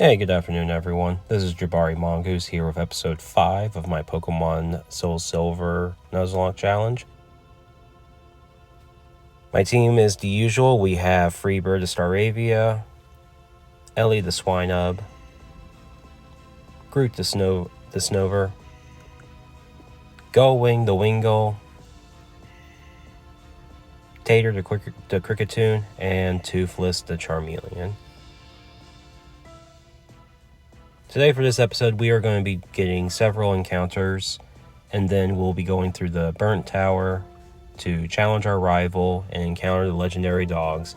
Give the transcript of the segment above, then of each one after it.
Hey, good afternoon, everyone. This is Jabari Mongoose here with episode 5 of my Pokémon Soulsilver Nuzlocke challenge. My team is the usual. We have Freebird the Staravia, Ellie the Swinub, Groot the Snover, Gullwing the Wingull, Tater the Cricketune, and Toothless the Charmeleon. Today for this episode, we are going to be getting several encounters, and then we'll be going through the Burnt Tower to challenge our rival and encounter the legendary dogs.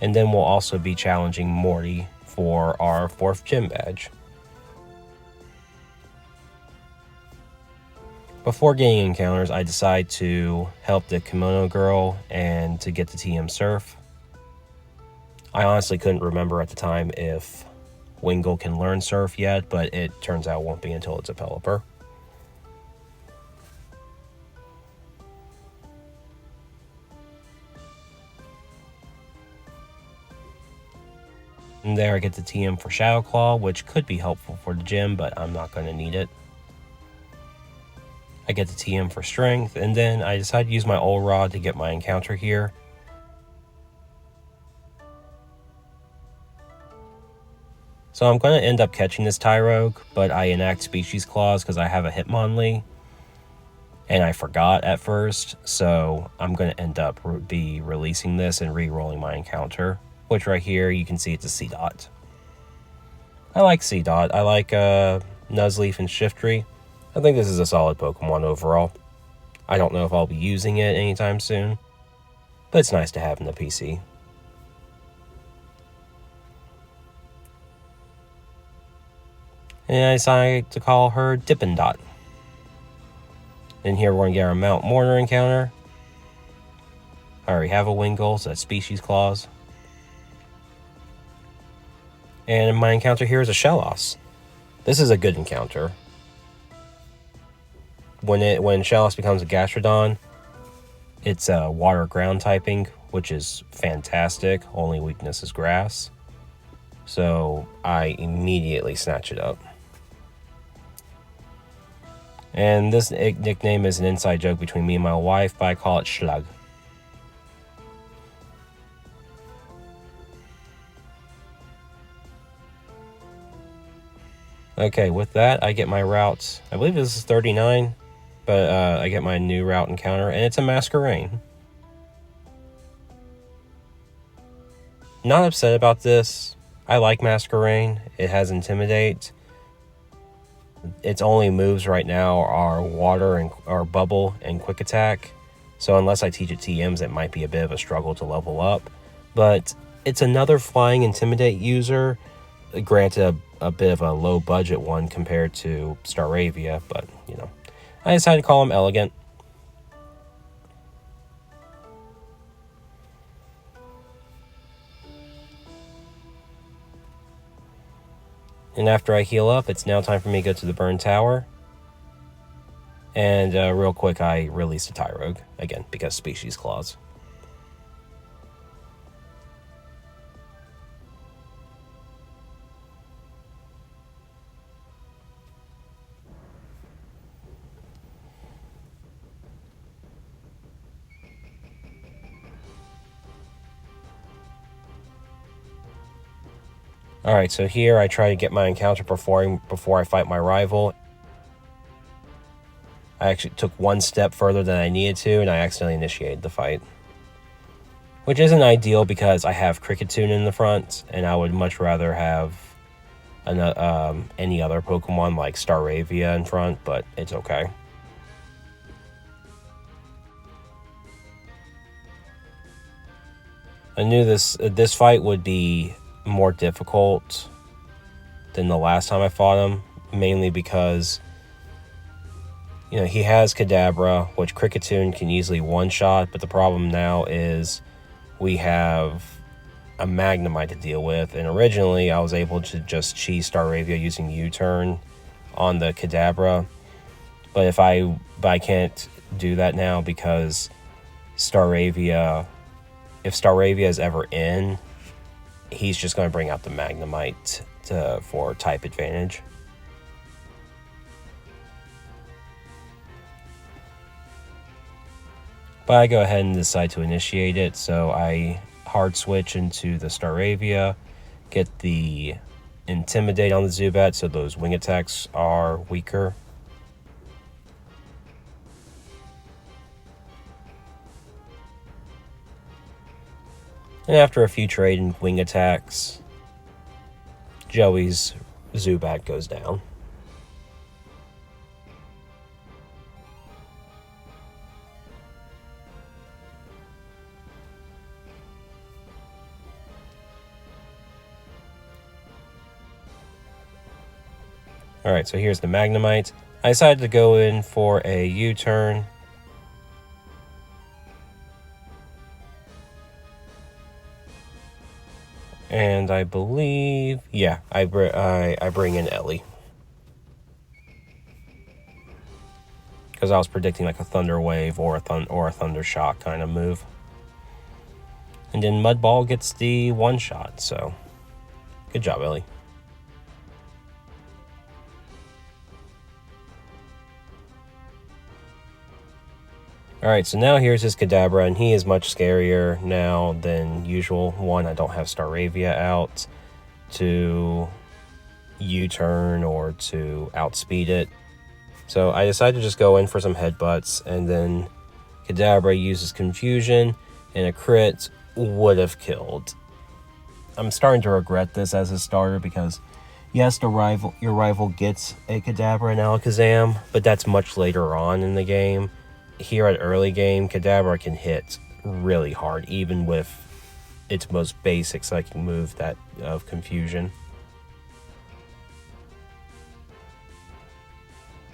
And then we'll also be challenging Morty for our 4th gym badge. Before getting encounters, I decide to help the Kimono Girl and to get the TM Surf. I honestly couldn't remember at the time if Wingull can learn Surf yet, but it turns out it won't be until it's a Pelipper. And there I get the TM for Shadow Claw, which could be helpful for the gym, but I'm not going to need it. I get the TM for Strength, and then I decide to use my Ol Rod to get my encounter here. So I'm going to end up catching this Tyrogue, but I enact Species Clause because I have a Hitmonlee, and I forgot at first, so I'm going to end up be releasing this and re-rolling my encounter, which right here you can see it's a Seedot. I like Seedot. I like Nuzleaf and Shiftry. I think this is a solid Pokemon overall. I don't know if I'll be using it anytime soon, but it's nice to have in the PC. And I decided to call her Dippin' Dot. And here we're going to get our Mount Mortar encounter. I already have a Wingull, so that's Species Clause. And my encounter here is a Shellos. This is a good encounter. When Shellos becomes a Gastrodon, it's a water ground typing, which is fantastic. Only weakness is grass. So I immediately snatch it up. And this nickname is an inside joke between me and my wife, but I call it Schlug. Okay, with that, I get my route. I believe this is 39. But I get my new route encounter, and it's a Masquerain. Not upset about this. I like Masquerain. It has Intimidate. Its only moves right now are Water or Bubble and Quick Attack. So unless I teach it TMs, it might be a bit of a struggle to level up. But it's another Flying Intimidate user. Granted, a bit of a low budget one compared to Staravia, but you know. I decided to call him Elegant. And after I heal up, it's now time for me to go to the Burn Tower. And real quick, I release the Tyrogue, again, because Species Clause. Alright, so here I try to get my encounter before I fight my rival. I actually took one step further than I needed to, and I accidentally initiated the fight. Which isn't ideal because I have Cricketune in the front, and I would much rather have any other Pokemon like Staravia in front, but it's okay. I knew this fight would be more difficult than the last time I fought him, mainly because he has Kadabra, which Cricketune can easily one-shot, but the problem now is we have a Magnemite to deal with, and originally I was able to just cheese Staravia using U-turn on the Kadabra, but I can't do that now because Staravia, if Staravia is ever in, he's just going to bring out the Magnemite for type advantage. But I go ahead and decide to initiate it, so I hard switch into the Staravia, get the Intimidate on the Zubat so those wing attacks are weaker. And after a few trading wing attacks, Joey's Zubat goes down. Alright, so here's the Magnemite. I decided to go in for a U-turn. And I believe, yeah, I bring in Ellie. Because I was predicting like a Thunder Wave or a Thunder Shock kind of move. And then Mudball gets the one-shot, so good job, Ellie. Alright, so now here's his Kadabra, and he is much scarier now than usual. One, I don't have Staravia out to U-turn or to outspeed it. So I decided to just go in for some headbutts, and then Kadabra uses Confusion, and a crit would have killed. I'm starting to regret this as a starter because, yes, your rival gets a Kadabra and Alakazam, but that's much later on in the game. Here at early game, Kadabra can hit really hard, even with its most basic psychic move, that of Confusion.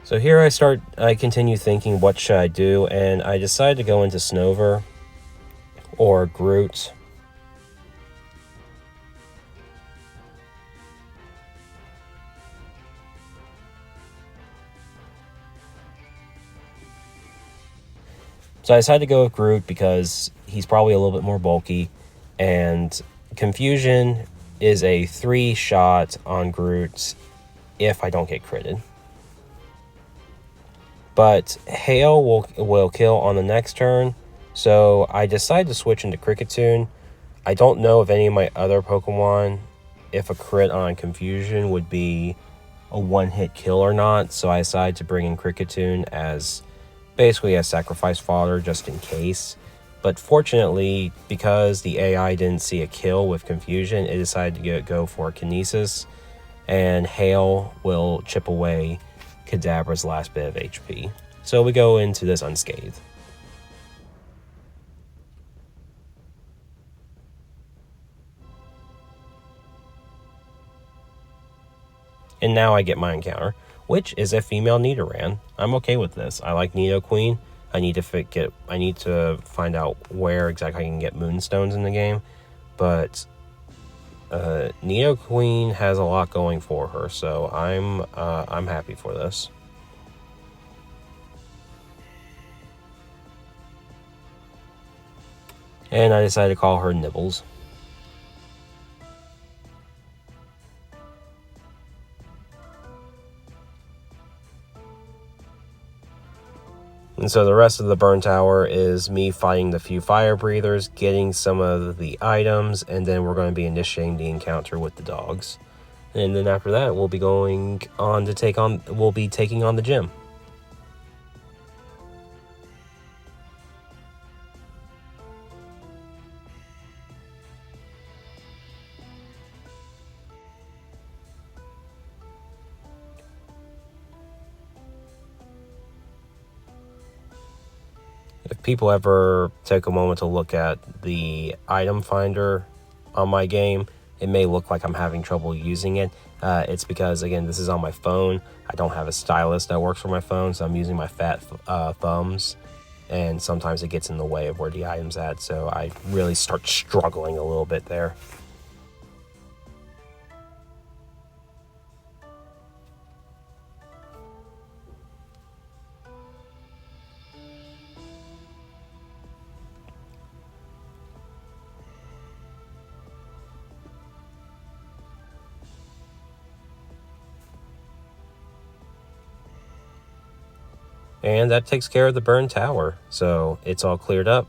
So here I continue thinking, what should I do? And I decide to go into Snover or Groot. So I decided to go with Groot because he's probably a little bit more bulky, and Confusion is a 3-shot on Groot if I don't get critted. But Hail will kill on the next turn, so I decided to switch into Kricketune. I don't know if any of my other Pokemon, if a crit on Confusion would be a one-hit kill or not, so I decided to bring in Kricketune as basically a sacrifice fodder just in case. But fortunately, because the AI didn't see a kill with Confusion, it decided to go for Kinesis, and Hail will chip away Kadabra's last bit of HP. So we go into this unscathed. And now I get my encounter, which is a female Nidoran. I'm okay with this. I like Nidoqueen. I need to find out where exactly I can get Moonstones in the game, but Nidoqueen has a lot going for her, so I'm happy for this. And I decided to call her Nibbles. And so the rest of the burn tower is me fighting the few fire breathers, getting some of the items, and then we're going to be initiating the encounter with the dogs. And then after that, we'll be going on to taking on the gym. If people ever take a moment to look at the item finder on my game, it may look like I'm having trouble using it. It's because, again, this is on my phone. I don't have a stylus that works for my phone, so I'm using my fat thumbs, and sometimes it gets in the way of where the item's at, so I really start struggling a little bit there. And that takes care of the burned tower. So it's all cleared up.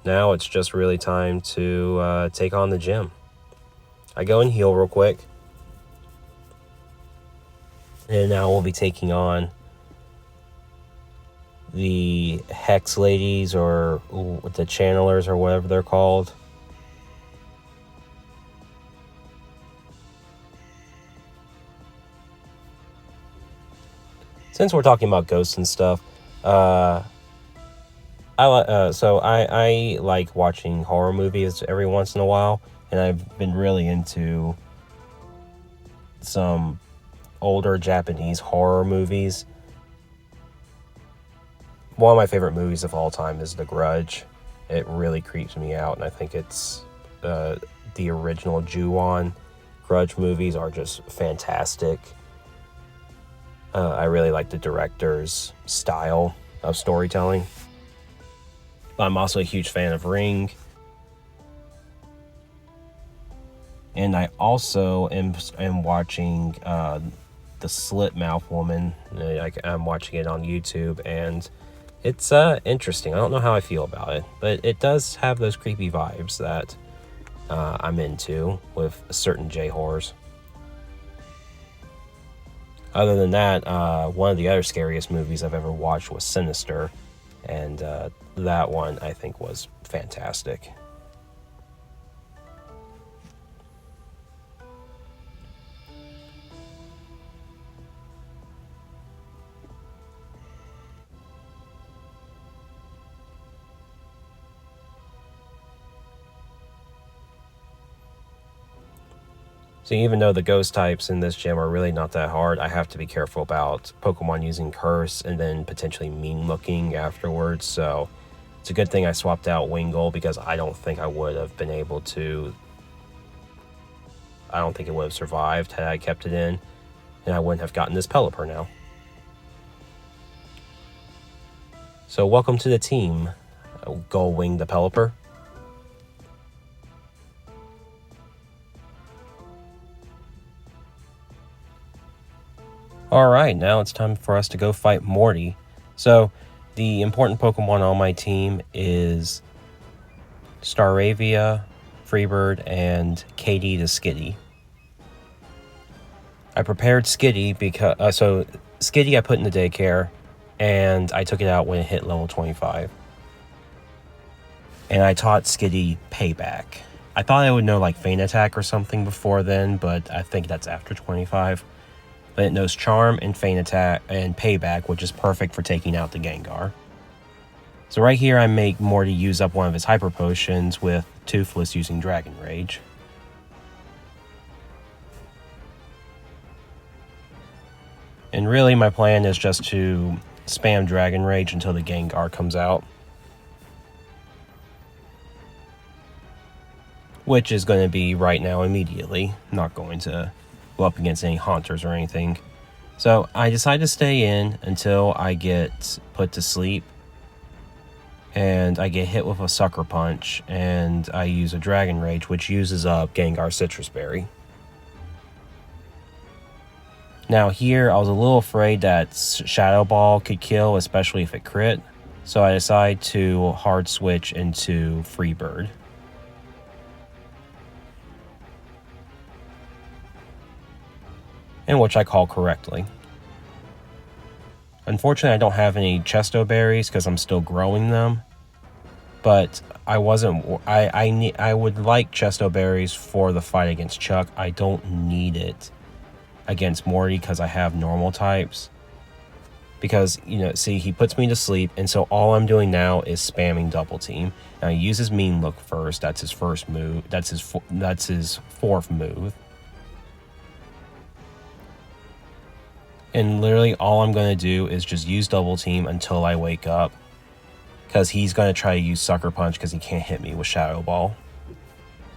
Now it's just really time to take on the gym. I go and heal real quick. And now we'll be taking on the Hex Ladies, or the Channelers, or whatever they're called. Since we're talking about ghosts and stuff, I like watching horror movies every once in a while, and I've been really into some older Japanese horror movies. One of my favorite movies of all time is The Grudge. It really creeps me out, and I think it's the original Ju-on Grudge movies are just fantastic. I really like the director's style of storytelling. I'm also a huge fan of Ring. And I also am watching The Slit Mouth Woman. I'm watching it on YouTube, and it's interesting. I don't know how I feel about it, but it does have those creepy vibes that I'm into with certain J-horrors. Other than that, one of the other scariest movies I've ever watched was Sinister, and that one I think was fantastic. So even though the ghost types in this gym are really not that hard, I have to be careful about Pokemon using Curse and then potentially mean looking afterwards. So it's a good thing I swapped out Wingull, because I don't think I would have been able to. I don't think it would have survived had I kept it in, and I wouldn't have gotten this Pelipper now. So welcome to the team, Gullwing the Pelipper. Alright, now it's time for us to go fight Morty. So, the important Pokemon on my team is Staravia, Freebird, and Katie the Skitty. I prepared Skitty because Skitty I put in the daycare, and I took it out when it hit level 25. And I taught Skitty Payback. I thought I would know like Feint Attack or something before then, but I think that's after 25. But it knows Charm and Feint Attack and Payback, which is perfect for taking out the Gengar. So right here I make Morty use up one of his Hyper Potions with Toothless using Dragon Rage. And really my plan is just to spam Dragon Rage until the Gengar comes out. Which is going to be right now immediately. I'm not going to go up against any Haunters or anything. So I decide to stay in until I get put to sleep. And I get hit with a Sucker Punch, and I use a Dragon Rage, which uses up Gengar Citrus Berry. Now here, I was a little afraid that Shadow Ball could kill, especially if it crit. So I decide to hard switch into Freebird. And which I call correctly. Unfortunately, I don't have any Chesto Berries because I'm still growing them. But I would like Chesto Berries for the fight against Chuck. I don't need it against Morty because I have normal types. Because, see, he puts me to sleep, and so all I'm doing now is spamming Double Team. Now he uses Mean Look first. That's his first move. That's his fourth move. And literally all I'm going to do is just use Double Team until I wake up. Because he's going to try to use Sucker Punch because he can't hit me with Shadow Ball.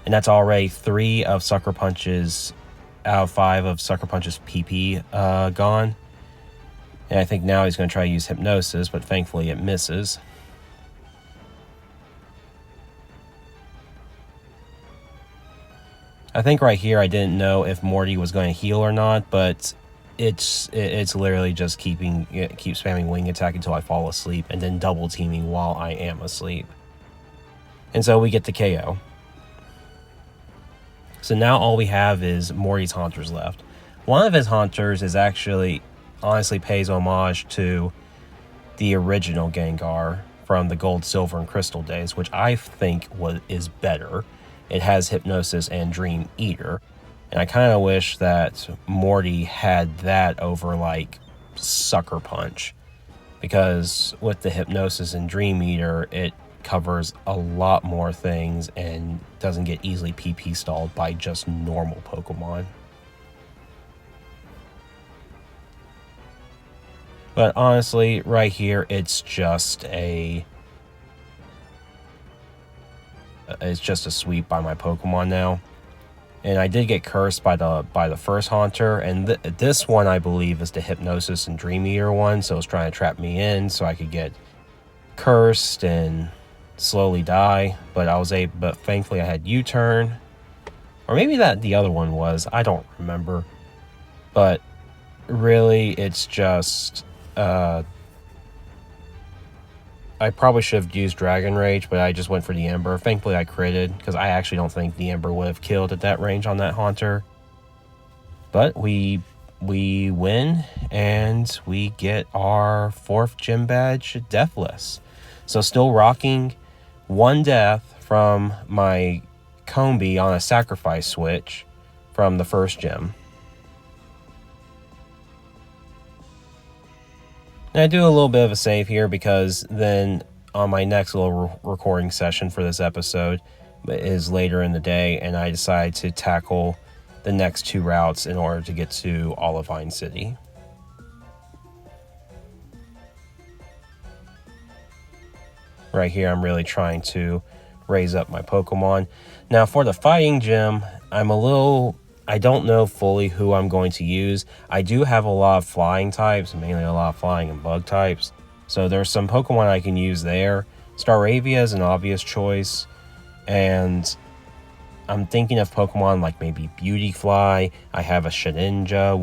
And that's already 3 of Sucker Punch's out of 5 of Sucker Punch's PP gone. And I think now he's going to try to use Hypnosis, but thankfully it misses. I think right here I didn't know if Morty was going to heal or not, but it's literally just keep spamming wing attack until I fall asleep, and then double teaming while I am asleep. And so we get the KO. So now all we have is Morty's Haunters left. One of his Haunters is actually, honestly, pays homage to the original Gengar from the Gold, Silver, and Crystal days, which I think is better. It has Hypnosis and Dream Eater. And I kind of wish that Morty had that over, like, Sucker Punch. Because with the Hypnosis and Dream Eater, it covers a lot more things and doesn't get easily PP stalled by just normal Pokemon. But honestly, right here, it's just a sweep by my Pokemon now. And I did get cursed by the first Haunter, and this one I believe is the Hypnosis and Dream Eater one, so it's trying to trap me in so I could get cursed and slowly die. But thankfully I had U-turn, or maybe that the other one was, I don't remember. But really, it's just I probably should have used Dragon Rage, but I just went for the Ember. Thankfully, I critted, because I actually don't think the Ember would have killed at that range on that Haunter. But we win, and we get our 4th gym badge, Deathless. So still rocking 1 death from my Combi on a sacrifice switch from the first gym. And I do a little bit of a save here because then on my next little recording session for this episode is later in the day, and I decide to tackle the next 2 routes in order to get to Olivine City. Right here, I'm really trying to raise up my Pokemon. Now for the fighting gym, I don't know fully who I'm going to use. I do have a lot of flying types, mainly a lot of flying and bug types. So there's some Pokemon I can use there. Staravia is an obvious choice. And I'm thinking of Pokemon like maybe Beautyfly. I have a Shedinja,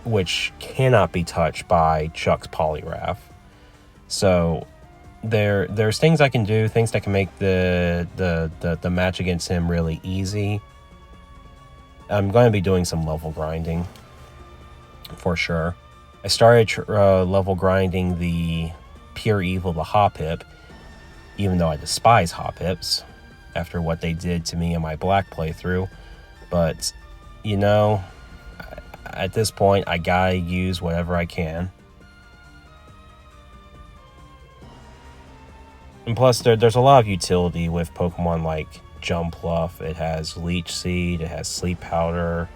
which cannot be touched by Chuck's Poliwrath. So there's things I can do, things that can make the match against him really easy. I'm going to be doing some level grinding, for sure. I started level grinding the Pure Evil, the Hoppip, even though I despise Hoppips after what they did to me in my Black playthrough. But, you know, at this point, I gotta use whatever I can. And plus, there's a lot of utility with Pokemon like Jumpluff. It has Leech Seed, it has Sleep Powder.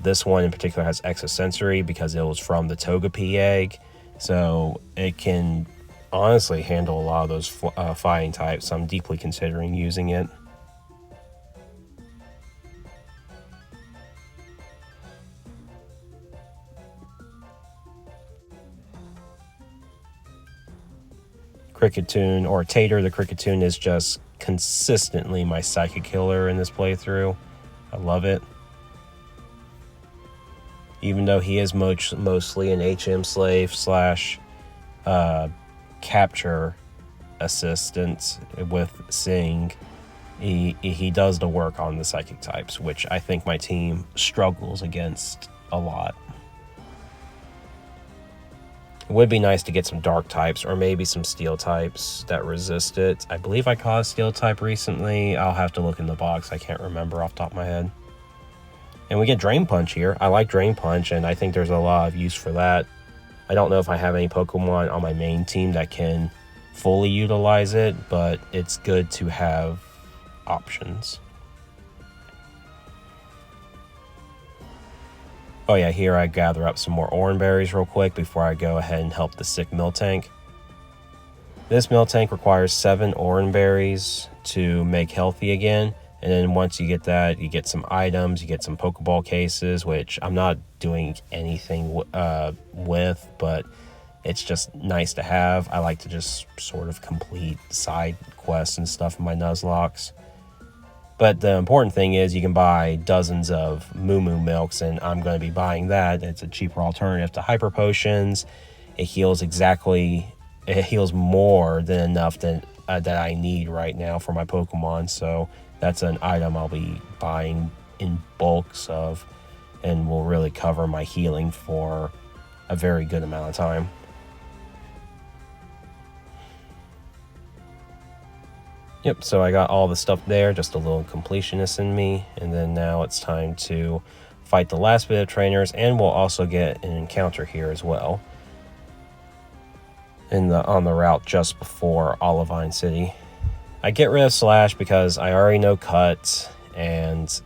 This one in particular has Exosensory because it was from the Togepi egg. So it can honestly handle a lot of those fighting types. So I'm deeply considering using it. Cricketune, or Tater the Cricketune, is just consistently my Psychic Killer in this playthrough. I love it. Even though he is mostly an HM slave / capture assistant with Sing, he does the work on the Psychic types, which I think my team struggles against a lot. It would be nice to get some Dark types or maybe some Steel types that resist it. I believe I caught a Steel type recently. I'll have to look in the box. I can't remember off the top of my head. And we get Drain Punch here. I like Drain Punch, and I think there's a lot of use for that. I don't know if I have any Pokemon on my main team that can fully utilize it, but it's good to have options. Oh yeah, here I gather up some more Oran Berries real quick before I go ahead and help the sick Miltank. This Miltank requires 7 Oran Berries to make healthy again. And then once you get that, you get some items, you get some Pokeball cases, which I'm not doing anything with, but it's just nice to have. I like to just sort of complete side quests and stuff in my Nuzlockes. But the important thing is you can buy dozens of Moo Moo Milks, and I'm going to be buying that. It's a cheaper alternative to Hyper Potions. It heals more than enough that I need right now for my Pokemon. So that's an item I'll be buying in bulks of, and will really cover my healing for a very good amount of time. Yep, so I got all the stuff there, just a little completionist in me, and then now it's time to fight the last bit of trainers, and we'll also get an encounter here as well on the route just before Olivine City. I get rid of Slash because I already know Cut, and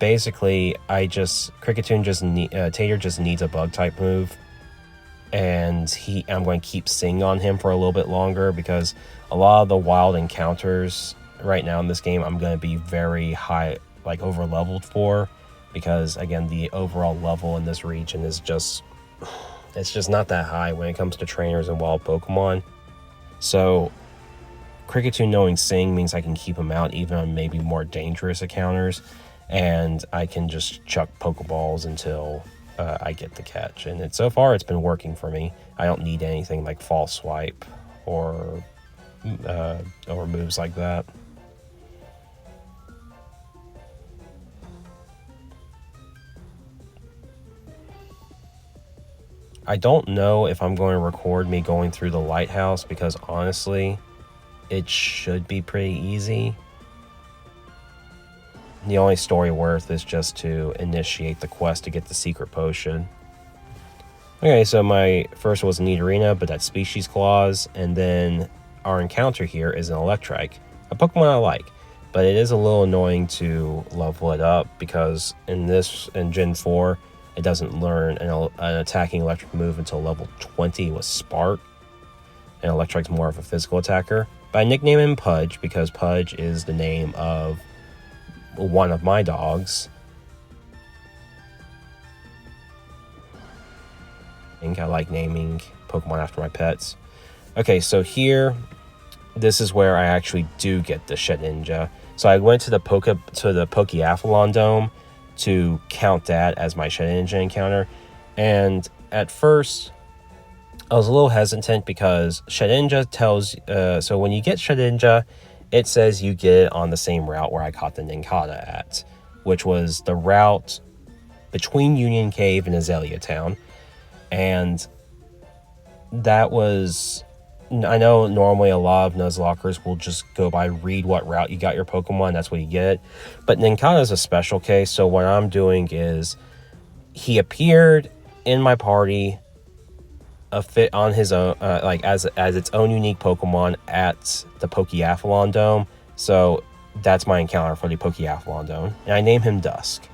basically Tater just needs a bug type move, and I'm going to keep Sing on him for a little bit longer because a lot of the wild encounters right now in this game I'm going to be very high, like over leveled for, because again the overall level in this region is just not that high when it comes to trainers and wild Pokemon. So Kricketune knowing Sing means I can keep him out even on maybe more dangerous encounters, and I can just chuck Pokeballs until I get the catch. And so far it's been working for me. I don't need anything like False Swipe or moves like that. I don't know if I'm going to record me going through the lighthouse because honestly, it should be pretty easy. The only story worth is just to initiate the quest to get the secret potion. Okay, so my first was Nidorina, but that's Species Clause, and then our encounter here is an Electrike, a Pokemon I like, but it is a little annoying to level it up because in Gen 4, it doesn't learn an attacking electric move until level 20 with Spark, and Electrike's more of a physical attacker. But I nickname him Pudge because Pudge is the name of one of my dogs. I like naming Pokemon after my pets. Okay, so here, this is where I actually do get the Shedinja. So I went to the Pokeathlon Dome to count that as my Shedinja encounter. And at first, I was a little hesitant because Shedinja tells... so when you get Shedinja, it says you get it on the same route where I caught the Nincada at, which was the route between Union Cave and Azalea Town. And that was... I know normally a lot of Nuzlockers will just go by read what route you got your Pokemon, that's what you get. But Nincada is a special case, so what I'm doing is he appeared in my party on his own, like as its own unique Pokemon at the Pokeathlon Dome. So that's my encounter for the Pokeathlon Dome, and I name him Dusk.